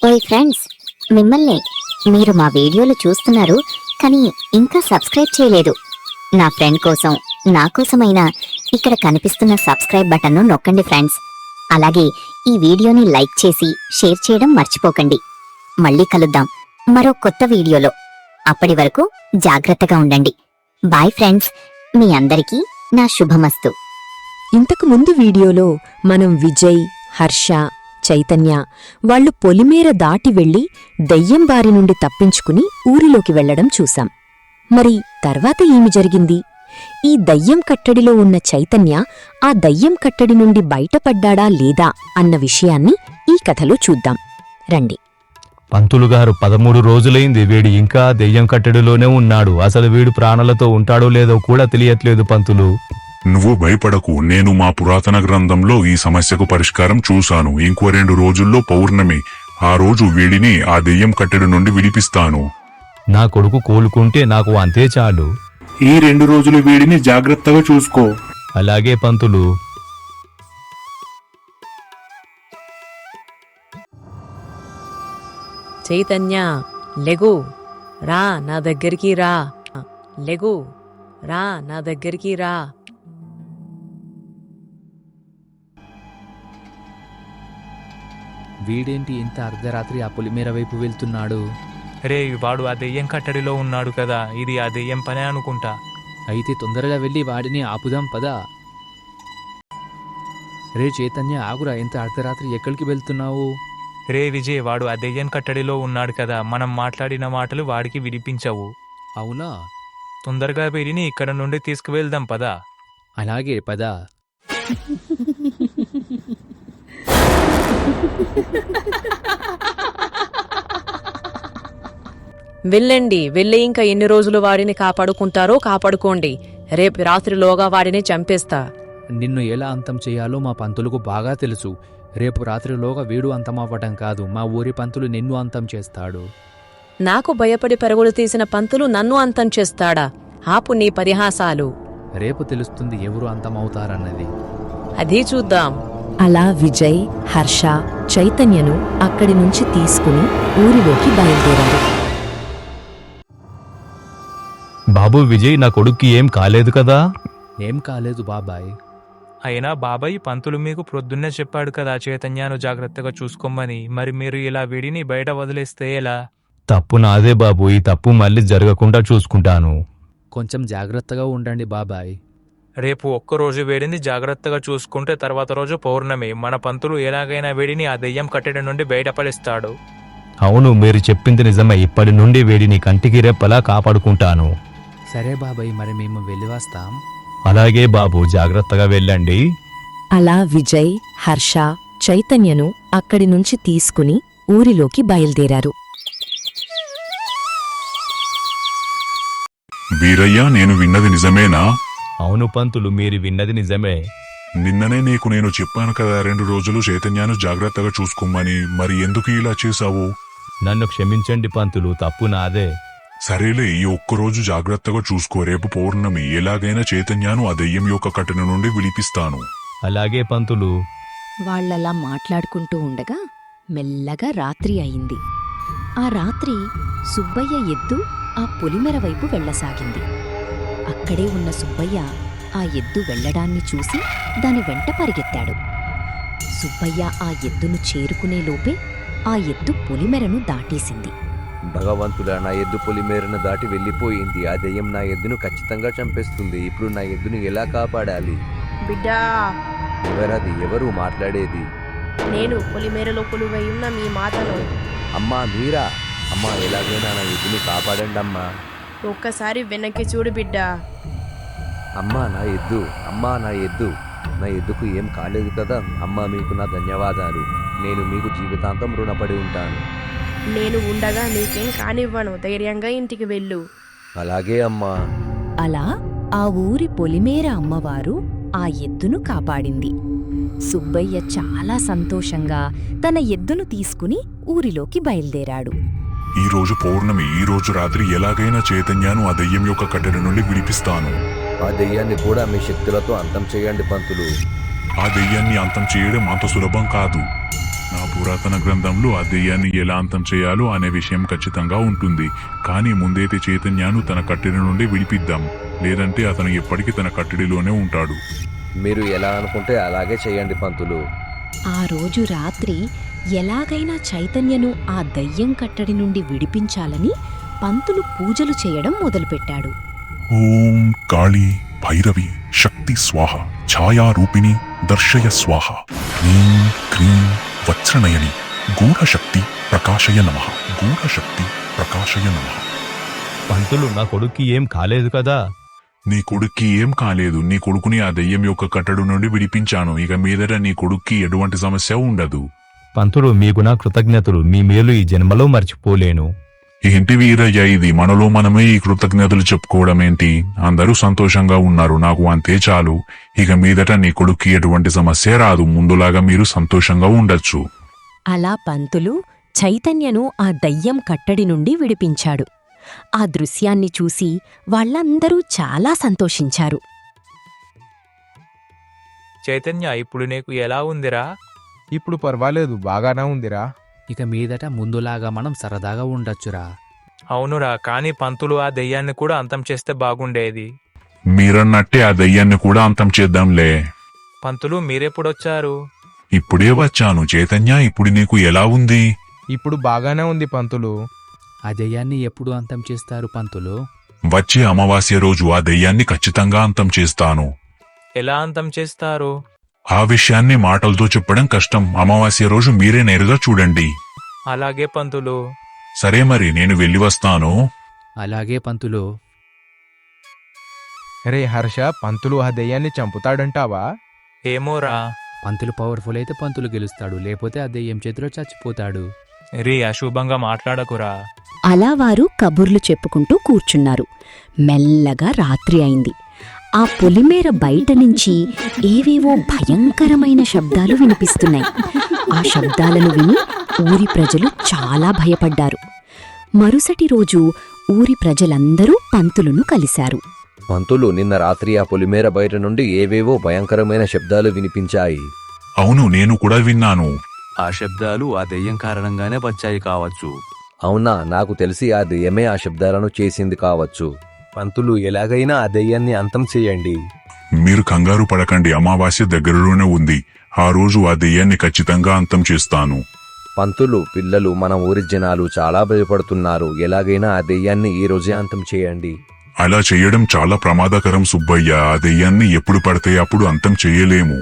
ఓయ్ ఫ్రెండ్స్, మిమ్మల్ని మీరు మా వీడియోలు చూస్తున్నారు కానీ ఇంకా సబ్స్క్రైబ్ చేయలేదు. నా ఫ్రెండ్ కోసం, నా కోసమైనా ఇక్కడ కనిపిస్తున్న సబ్స్క్రైబ్ బటన్ను నొక్కండి ఫ్రెండ్స్. అలాగే ఈ వీడియోని లైక్ చేసి షేర్ చేయడం మర్చిపోకండి. మళ్ళీ కలుద్దాం మరో కొత్త వీడియోలో. అప్పటి వరకు జాగ్రత్తగా ఉండండి. బాయ్ ఫ్రెండ్స్, మీ అందరికీ నా శుభమస్తు. ఇంతకు ముందు వీడియోలో మనం విజయ్, హర్ష, చైతన్య వాళ్లు పొలిమేర దాటి వెళ్లి దయ్యం బారి నుండి తప్పించుకుని ఊరిలోకి వెళ్లడం చూశాం. మరి తర్వాత ఏమి జరిగింది? ఈ దయ్యం కట్టడిలో ఉన్న చైతన్య ఆ దయ్యం కట్టడి నుండి బయటపడ్డాడా లేదా అన్న విషయాన్ని ఈ కథలో చూద్దాం రండి. పంతులుగారు 13 రోజులైంది, వీడు ఇంకా దెయ్యం కట్టడిలోనే ఉన్నాడు. అసలు వీడు ప్రాణాలతో ఉంటాడో లేదో కూడా తెలియట్లేదు పంతులు. నువ్వు భయపడకు, నేను మా పురాతన గ్రంథంలో ఈ సమస్యకు పరిష్కారం చూశాను. ఇంకో 2 రోజుల్లో పౌర్ణమి. ఆ రోజు వీడిని ఆ దెయ్యం కట్టడి నుండి విడిపిస్తాను. నా కొడుకు కోలుకుంటే నాకు అంతే చాలు. ఈ 2 రోజులు వీడిని జాగ్రత్తగా చూసుకో. అలాగే పంతులు. చైతన్య, లెగు, రా నా దగ్గరికి రా. లెగు, రా నా దగ్గరికి రా. వీడేంటి ఇంత అర్ధరాత్రి ఆ పొలిమేర వైపు వెళ్తున్నాడు? రే, వాడు ఆ దెయ్యం కట్టడిలో ఉన్నాడు కదా, ఇది ఆ దెయ్యం పనే అనుకుంటా. అయితే తొందరగా వెళ్ళి వాడిని ఆపుదాం పదా. రే చైతన్య, ఆగురా, ఇంత అర్ధరాత్రి ఎక్కడికి వెళ్తున్నావు? రే విజయ్, వాడు ఆ దెయ్యం కట్టడిలో ఉన్నాడు కదా, మనం మాట్లాడిన మాటలు వాడికి వినిపించవు. అవునా? తొందరగా వీడిని ఇక్కడ నుండి తీసుకువెళ్దాం పదా. అలాగే పదా. వెళ్ళండి, వెళ్ళి ఇంకా ఎన్ని రోజులు వాడిని కాపాడుకుంటారో కాపాడుకోండి. రేపు రాత్రిలోగా వాడిని చంపేస్తా. నిన్ను ఎలా అంతం చేయాలో మా పంతులకు బాగా తెలుసు. రేపు రాత్రిలోగా వీడు అంతమవ్వటం కాదు, మా ఊరి పంతులు నిన్ను అంతం చేస్తాడు. నాకు భయపడి పరుగులు తీసిన పంతులు నన్ను అంతం చేస్తాడా? ఆపు నీ పరిహాసాలు. రేపు తెలుస్తుంది ఎవరు అంతమవుతారన్నది. అదీ చూద్దాం. అలా విజయ్, హర్ష, చైతన్యను అక్కడి నుంచి తీసుకుని ఊరిలోకి బయలుదేరారు. బాబు విజయ్, నా కొడుక్కి ఏం కాలేదు కదా? ఏం కాలేదు బాబాయ్. అయినా బాబాయ్, పంతులు మీకు ప్రొద్దున్నే చెప్పాడు కదా చైతన్యాను జాగ్రత్తగా చూసుకోమని. మరి మీరు ఇలా వీడిని బయట వదిలేస్తే ఎలా? తప్పు నాదే బాబు, ఈ తప్పు మళ్ళీ జరగకుండా చూసుకుంటాను. కొంచెం జాగ్రత్తగా ఉండండి బాబాయ్. రేపు ఒక్కరోజు వేడిని జాగ్రత్తగా చూసుకుంటే తర్వాత రోజు పౌర్ణమి. మన పంతులు ఎలాగైనా వేడిని ఆ దెయ్యం కట్టడి నుండి బయటపడిస్తాడు. అవును, మీరు చెప్పింది నిజమే. ఇప్పటి నుండి వీడిని కంటికి రెప్పలా కాపాడుకుంటాను. సరే బాబాయ్, మరి మేము వెళ్ళి వస్తాం. అలాగే బాబు, జాగ్రత్తగా వెళ్ళండి. అలా విజయ్, హర్ష, చైతన్యను అక్కడి నుంచి తీసుకుని ఊరిలోకి బయలుదేరారు. వీరయ్య, నేను విన్నది నిజమేనా? అవును పంతులు, మీరు విన్నది నిజమే. నిన్ననే నీకు నేను చెప్పాను కదా 2 రోజులు చైతన్యాన్ని జాగ్రత్తగా చూసుకోమని. మరి ఎందుకు ఇలా చేశావు? నన్ను క్షమించండి పంతులు, తప్పు నాదే. సరేలే, ఈ ఒక్కరోజు జాగ్రత్తగా చూసుకో. రేపు పౌర్ణమి. ఎలాగైనా చైతన్యాను ఆ దెయ్యం యొక్క కట్టడి నుండి విడిపిస్తాను. అలాగే పంతులు. వాళ్లలా మాట్లాడుకుంటూ ఉండగా మెల్లగా రాత్రి అయింది. ఆ రాత్రి సుబ్బయ్య ఎద్దు ఆ పొలిమెర వైపు వెళ్లసాగింది. అక్కడే ఉన్న సుబ్బయ్య ఆ ఎద్దు వెళ్లడాన్ని చూసి దాని వెంట పరిగెత్తాడు. సుబ్బయ్య ఆ ఎద్దును చేరుకునేలోపే ఆ ఎద్దు పొలిమెరను దాటేసింది. భగవంతుడా, నా ఎద్దు పొలిమేరను దాటి వెళ్ళిపోయింది. ఆ దెయ్యం నా ఎద్దును ఖచ్చితంగా చంపేస్తుంది. ఇప్పుడు నా ఎద్దును ఎలా కాపాడాలి? బిడ్డా, ఎవరది? ఎవరు మాట్లాడేది? నేను పొలిమేరలో కొలువై ఉన్న మీ మాతను. అమ్మా మీరా? అమ్మా, ఎలాగైనా నా ఎద్దుని కాపాడండి అమ్మా. ఒక్కసారి వెనక్కి చూడు బిడ్డా. అమ్మా నా ఎద్దు, అమ్మా నా ఎద్దు. నా ఎద్దుకు ఏం కాలేదు కదా? అమ్మా, మీకు నా ధన్యవాదాలు. నేను మీకు జీవితాంతం రుణపడి ఉంటాను. నేను ఉండగా నీకేం కానివ్వను. ధైర్యంగా ఇంటికి వెళ్ళు. అలాగే అమ్మా. అలా ఆ ఊరి పొలిమేర అమ్మవారు ఆ ఎద్దును కాపాడింది. సుబ్బయ్య చాలా సంతోషంగా తన ఎద్దును తీసుకుని ఊరిలోకి బయలుదేరాడు. ఈ రోజు పౌర్ణమి. ఈ రోజు రాత్రి ఎలాగైనా చైతన్యాను ఆ దెయ్యం యొక్క కట్టడి నుండి విడిపిస్తాను. ఆ దెయ్యాన్ని కూడా మీ శక్తులతో అంతం చేయండి పంతులు. ఆ దెయ్యాన్ని అంతం చేయడం అంత సులభం కాదు. నా పురాతన గ్రంథంలో ఆ దెయ్యాన్ని ఎలా అంతం చేయాలో అనే విషయం ఖచ్చితంగా ఉంటుంది. కానీ ముందైతే చైతన్యాను తన కట్టడి నుండి విడిపిద్దాం, లేదంటే అతను ఎప్పటికీ తన కట్టడిలోనే ఉంటాడు. మీరు ఎలా అనుకుంటే అలాగే చేయండి పంతులు. ఆ రోజు రాత్రి ఎలాగైనా చైతన్యను ఆ దయ్యం కట్టడి నుండి విడిపించాలని పంతులు పూజలు చేయడం మొదలుపెట్టాడు. ఓం కాళీ భైరవి శక్తి స్వాహ ఛాయారూపిణి దర్శయ స్వాహ హ్రీం క్రీం వజ్రనయని గూఢశక్తి ప్రకాశయ నమః గూఢశక్తి ప్రకాశయ నమః. పంతులు, నా కొడుక్కి ఏం కాలేదు కదా? నీ కొడుక్కి ఏం కాలేదు. నీ కొడుకుని ఆ దెయ్యం యొక్క కట్టడి నుండి విడిపించాను. ఇక మీదట నీ కొడుక్కి ఎటువంటి సమస్య ఉండదు. పంతులు, మీకు నా కృతజ్ఞతలు. మీ మేలు ఈ జన్మలో మర్చిపోలేను. ఏంటి వీరయ్య ఇది? మనలో మనమే ఈ కృతజ్ఞతలు చెప్పుకోవడం ఏంటి? అందరూ సంతోషంగా ఉన్నారు, నాకు అంతే చాలు. ఇక మీదట నీ కొడుక్కి ఎటువంటి సమస్య రాదు. ముందులాగా మీరు సంతోషంగా ఉండొచ్చు. అలా పంతులు చైతన్యను ఆ దయ్యం కట్టడి నుండి విడిపించాడు. ఆ దృశ్యాన్ని చూసి వాళ్ళందరూ చాలా సంతోషించారు. చైతన్య, ఇప్పుడు నీకు ఎలా ఉందిరా? ఇప్పుడు పర్వాలేదు, బాగానే ఉందిరా. ఇక మీదట ముందులాగా మనం సరదాగా ఉండొచ్చురా. అవునురా, కానీ పంతులు ఆ దెయ్యాన్ని కూడా అంతం చేస్తే బాగుండేది. మీరన్నట్టే ఆ దయ్యాన్ని కూడా అంతం చేద్దాంలే. పంతులు, మీరెప్పుడొచ్చారు? ఇప్పుడే వచ్చాను. చైతన్య, ఇప్పుడు నీకు ఎలా ఉంది? ఇప్పుడు బాగానే ఉంది పంతులు. ఆ దెయ్యాన్ని ఎప్పుడు అంతం చేస్తారు పంతులు? వచ్చే అమావాస్య రోజు ఆ దెయ్యాన్ని ఖచ్చితంగా అంతం చేస్తాను. ఎలా అంతం చేస్తారు? ఆ విషయాన్ని మాటలతో చెప్పడం కష్టం. అమావాస్య రోజు మీరే నేరుగా చూడండి. అలాగే పంతులు. సరే మరి, నేను వెళ్ళి వస్తాను. అలాగే పంతులు. రే హర్ష, పంతులు ఆ దెయ్యాన్ని చంపుతాడంటావా? ఏమోరా. పంతులు పవర్ఫుల్ అయితే పంతులు గెలుస్తాడు, లేకపోతే ఆ దెయ్యం చేతిలో చచ్చిపోతాడు. రీ, అశుభంగా మాట్లాడకురా. అలా వారు కబుర్లు చెప్పుకుంటూ కూర్చున్నారు. మెల్లగా రాత్రి అయింది. ఆ పొలిమేర బయట నుంచి ఏవేవో భయంకరమైన శబ్దాలు వినిపిస్తున్నాయి. ఆ శబ్దాలను విని ఊరి ప్రజలు చాలా భయపడ్డారు. మరుసటి రోజు ఊరి ప్రజలందరూ పంతులును కలిశారు. పంతులు, నిన్న రాత్రి ఆ పొలిమేర బయట నుండి ఏవేవో భయంకరమైన శబ్దాలు వినిపించాయి. అవును, నేను కూడా విన్నాను. ఆ శబ్దాలు ఆ దెయ్యం కారణంగానే వచ్చాయి కావచ్చు. అవునా? నాకు తెలిసి ఆ దెయ్యమే ఆ శబ్దాలను చేసింది కావచ్చు. పంతులు, ఎలాగైనా ఆ దెయ్యాన్ని అంతం చేయండి. మీరు కంగారు పడకండి, అమావాస్య దగ్గరలోనే ఉంది. ఆ రోజు ఆ దెయ్యాన్ని ఖచ్చితంగా అంతం చేస్తాను. పంతులు, పిల్లలు, మన ఊరి జనాలు చాలా భయపడుతున్నారు. ఎలాగైనా ఆ దెయ్యాన్ని ఈ రోజే అంతం చేయండి. అలా చేయడం చాలా ప్రమాదకరం సుబ్బయ్య. ఆ దెయ్యాన్ని ఎప్పుడు పడితే అప్పుడు అంతం చేయలేము.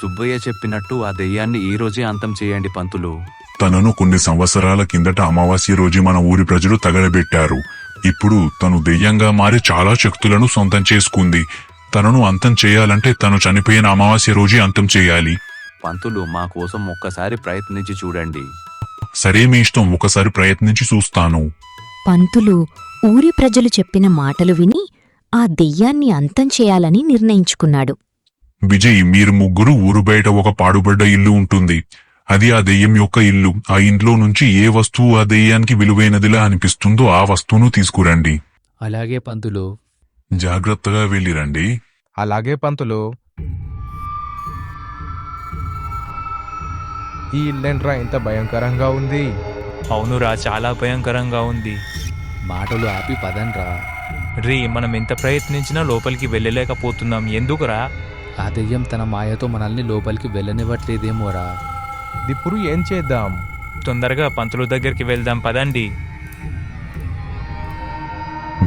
సుబ్బయ్య చెప్పినట్టు ఆ దెయ్యాన్ని ఈ రోజే అంతం చేయండి పంతులు. తనను కొన్ని సంవత్సరాల కిందట అమావాస్య రోజు మన ఊరి ప్రజలు తగలబెట్టారు. ఇప్పుడు తను దెయ్యంగా మారి చాలా శక్తులను సొంతం చేసుకుంది. తనను అంతం చేయాలంటే తను చనిపోయిన అమావాస్య రోజే అంతం చేయాలి. పంతులు, మా కోసం ఒక్కసారి ప్రయత్నించి చూడండి. సరే, మీ ఇష్టం. ఒకసారి ప్రయత్నించి చూస్తాను. పంతులు ఊరి ప్రజలు చెప్పిన మాటలు విని ఆ దెయ్యాన్ని అంతం చేయాలని నిర్ణయించుకున్నాడు. విజయ్, మీరు ముగ్గురు ఊరు బయట ఒక పాడుబడ్డ ఇల్లు ఉంటుంది. అది ఆ దెయ్యం యొక్క ఇల్లు. ఆ ఇంట్లో నుంచి ఏ వస్తువు ఆ దెయ్యానికి విలువైనదిలా అనిపిస్తుందో ఆ వస్తువును తీసుకురండి. అలాగే పంతులు. జాగ్రత్తగా వెళ్ళిరండి. అలాగే పంతులు. ఈ ఇల్లేంట్రా ఇంత భయంకరంగా ఉంది? అవునురా, చాలా భయంకరంగా ఉంది. మాటలు ఆపి పదండ్రా. రీ, మనం ఎంత ప్రయత్నించినా లోపలికి వెళ్ళలేకపోతున్నాం. ఎందుకురా? ఆ దెయ్యం తన మాయతో మనల్ని లోపలికి వెళ్ళనివ్వట్లేదేమోరా. ఇప్పుడు ఏం చేద్దాం? తొందరగా పంతులు దగ్గరికి వెళ్దాం, పదండి.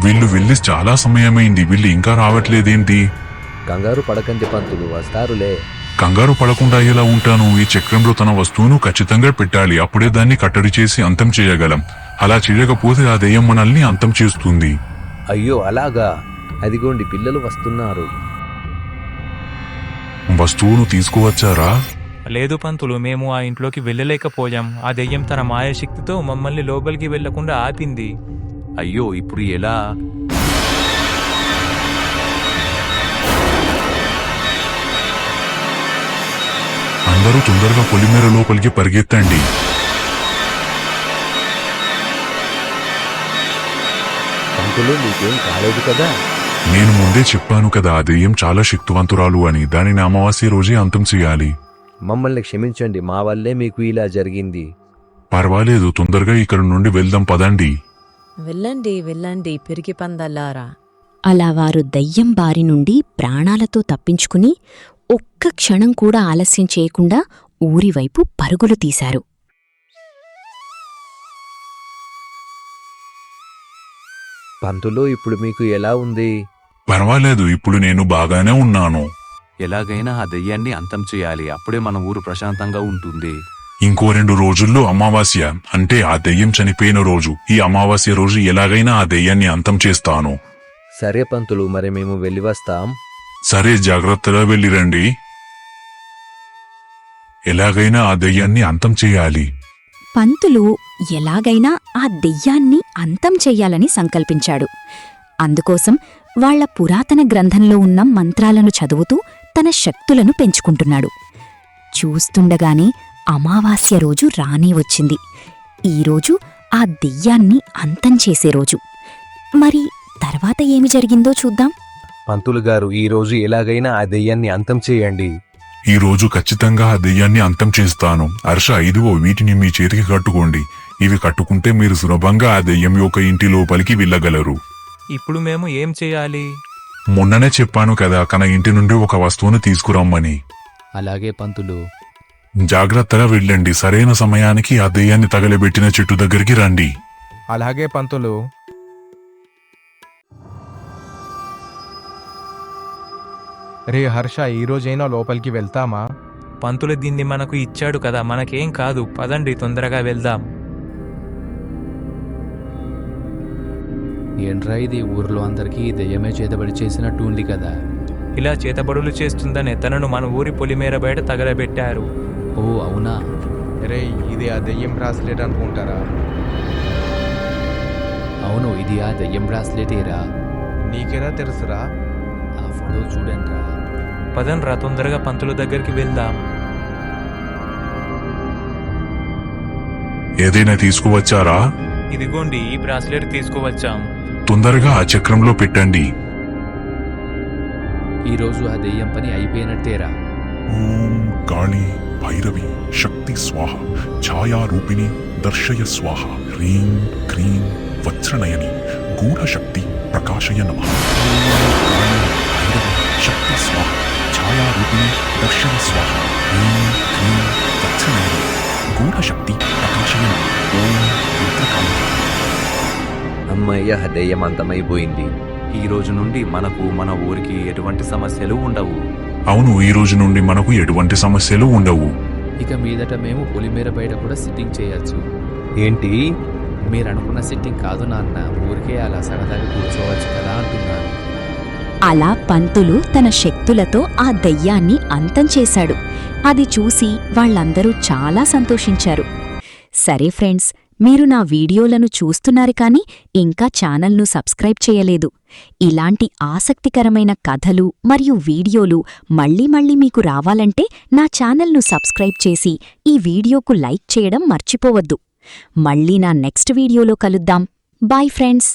వీళ్ళు వెళ్ళి చాలా సమయమైంది. వీళ్ళు ఇంకా రావట్లేదేంటి? కంగారు పడకండి పంతులు, వస్తారులే. కంగారు పడకుండా ఎలా ఉంటాను? ఈ చక్రంలో తన వస్తువును ఖచ్చితంగా పెట్టాలి. అప్పుడే దాన్ని కట్టడి చేసి అంతం చేయగలం. అలా చేయకపోతే ఆ దెయ్యం మనల్ని అంతం చేస్తుంది. అయ్యో, అలాగా? అదిగోండి, పిల్లలు వస్తున్నారు. వస్తువును తీసుకువచ్చారా? లేదు పంతులు, మేము ఆ ఇంట్లోకి వెళ్ళలేకపోయాం. ఆ దెయ్యం తన మాయాశక్తితో మమ్మల్ని లోపలికి వెళ్లకుండా ఆపింది. అయ్యో, ఇప్పుడు ఎలా? అందరూ తొందరగా పొలిమేర లోపలికి పరిగెత్తండి. పంతులు, నీకేం కాలేదు కదా? నేను ముందే చెప్పాను కదా, ఆ దెయ్యం చాలా శక్తివంతురాలు అని. దానిని అమావాస్య రోజే అంతం చేయాలి. మమ్మల్ని క్షమించండి, మా వల్లే మీకు ఇలా జరిగింది. పర్వాలేదు, తొందరగా ఇక్కడ నుండి వెళ్దాం పదండి. వెళ్ళండి వెళ్ళండి పిరికి పందల్లారా. అలా వారు దయ్యం బారి నుండి ప్రాణాలతో తప్పించుకుని ఒక్క క్షణం కూడా ఆలస్యం చేయకుండా ఊరివైపు పరుగులు తీశారు. పంతులు, ఇప్పుడు మీకు ఎలా ఉంది? పర్వాలేదు, ఇప్పుడు నేను బాగానే ఉన్నాను. ఎలాగైనా ఆ దెయ్యాన్ని అంతం చేయాలి, అప్పుడే మన ఊరు ప్రశాంతంగా ఉంటుంది. ఇంకో 2 రోజుల్లో అమావాస్య, అంటే ఆ దెయ్యం చనిపోయిన రోజు. ఈ అమావాస్య రోజు ఎలాగైనా ఆ దెయ్యాన్ని అంతం చేస్తాను. సరే పంతులు, మరి మేము వెళ్ళి వస్తాం. సరే, జాగ్రత్తగా వెళ్ళిరండి. ఎలాగైనా ఆ దెయ్యాన్ని అంతం చేయాలి. పంతులు ఎలాగైనా ఆ దెయ్యాన్ని అంతం చెయ్యాలని సంకల్పించాడు. అందుకోసం వాళ్ల పురాతన గ్రంథంలో ఉన్న మంత్రాలను చదువుతూ తన శక్తులను పెంచుకుంటున్నాడు. చూస్తుండగానే అమావాస్య రోజు రానే వచ్చింది. ఈరోజు ఆ దెయ్యాన్ని అంతం చేసే రోజు. మరి తర్వాత ఏమి జరిగిందో చూద్దాం. పంతులు గారు, ఈ రోజు ఎలాగైనా ఆ దెయ్యాన్ని అంతం చేయండి. ఈ రోజు ఖచ్చితంగా ఆ దెయ్యాన్ని అంతం చేస్తాను. హర్ష, ఇదిగో వీటిని మీ చేతికి కట్టుకోండి. ఇవి కట్టుకుంటే మీరు సులభంగా ఆ దెయ్యం యొక్క ఇంటి లోపలికి వెళ్ళగలరు. ఇప్పుడు మేము ఏం చేయాలి? మొన్ననే చెప్పాను కదా, తన ఇంటి నుండి ఒక వస్తువును తీసుకురమ్మని. అలాగే పంతులు. జాగ్రత్తగా వెళ్ళండి. సరైన సమయానికి ఆ దెయ్యాన్ని తగలబెట్టిన చెట్టు దగ్గరికి రండి. అలాగే పంతులు. రే హర్ష, ఈ రోజైనా లోపలికి వెళ్తామా? పంతులు దీన్ని మనకు ఇచ్చాడు కదా, మనకేం కాదు. పదండి, తొందరగా వెళ్దాం. ఏంట్రా ఇది, ఊర్లో అందరికీ దెయ్యమే చేతబడి చేసినట్టు ఉంది కదా. ఇలా చేతబడులు చేస్తుందనే తనను మన ఊరి పొలిమేర బయట తగలబెట్టారు. ఓ అవునా? రే, ఇది ఆ దెయ్యం బ్రాస్లెట్ అనుకుంటారా? అవును, ఇది ఆ దెయ్యం బ్రాస్లెటేరా. నీకెలా తెలుసురా? ఆ ఫోటో చూడండిరా. పదండ్రా, తొందరగా పంతులు దగ్గరికి వెళ్దాం. ఏదైనా తీసుకువచ్చారా? ఇదిగోండి, ఈ బ్రాస్లెట్ తీసుకువచ్చాం. తొందరగా ఆ చక్రంలో పెట్టండి. ఈరోజు ఆ దెయ్యం పని అయిపోయినట్టేరా. ఓం కాళీ భైరవి శక్తి స్వాహ ఛాయారూపిణి దర్శయ స్వాహ హ్రీం క్రీం వజ్రనయని గూఢశక్తి ప్రకాశయ నమః. శక్తి స్వాహ ఛాయారూపిణి దర్శయ స్వాహ హ్రీం క్రీం వజ్రనయని గూఢశక్తి ప్రకాశయ నమః. ఓం రుద్రకాళి. అమ్మయ్య, దెయ్యం అంతమైపోయింది. ఈ రోజు నుండి మనకు మన ఊరికి ఎటువంటి సమస్యలు ఉండవు. అవును, ఈ రోజు నుండి మనకు ఎటువంటి సమస్యలు ఉండవు. ఇక మీదట మేము పొలిమేర బయట కూడా సిట్టింగ్ చేయొచ్చు. ఏంటి? మీరు అనుకున్న సిట్టింగ్ కాదు నాన్న, ఊరికే అలా సరదాగా కూర్చోవచ్చు కదా అంటున్నాను. అలా పంతులు తన శక్తులతో ఆ దెయ్యాన్ని అంతం చేశాడు. అది చూసి వాళ్ళందరూ చాలా సంతోషించారు. సరే ఫ్రెండ్స్, మీరు నా వీడియోలను చూస్తున్నారు కానీ ఇంకా ఛానల్ను సబ్స్క్రైబ్ చేయలేదు. ఇలాంటి ఆసక్తికరమైన కథలు మరియు వీడియోలు మళ్ళీ మళ్ళీ మీకు రావాలంటే నా ఛానల్ను సబ్స్క్రైబ్ చేసి ఈ వీడియోకు లైక్ చేయడం మర్చిపోవద్దు. మళ్ళీ నా నెక్స్ట్ వీడియోలో కలుద్దాం. Bye friends.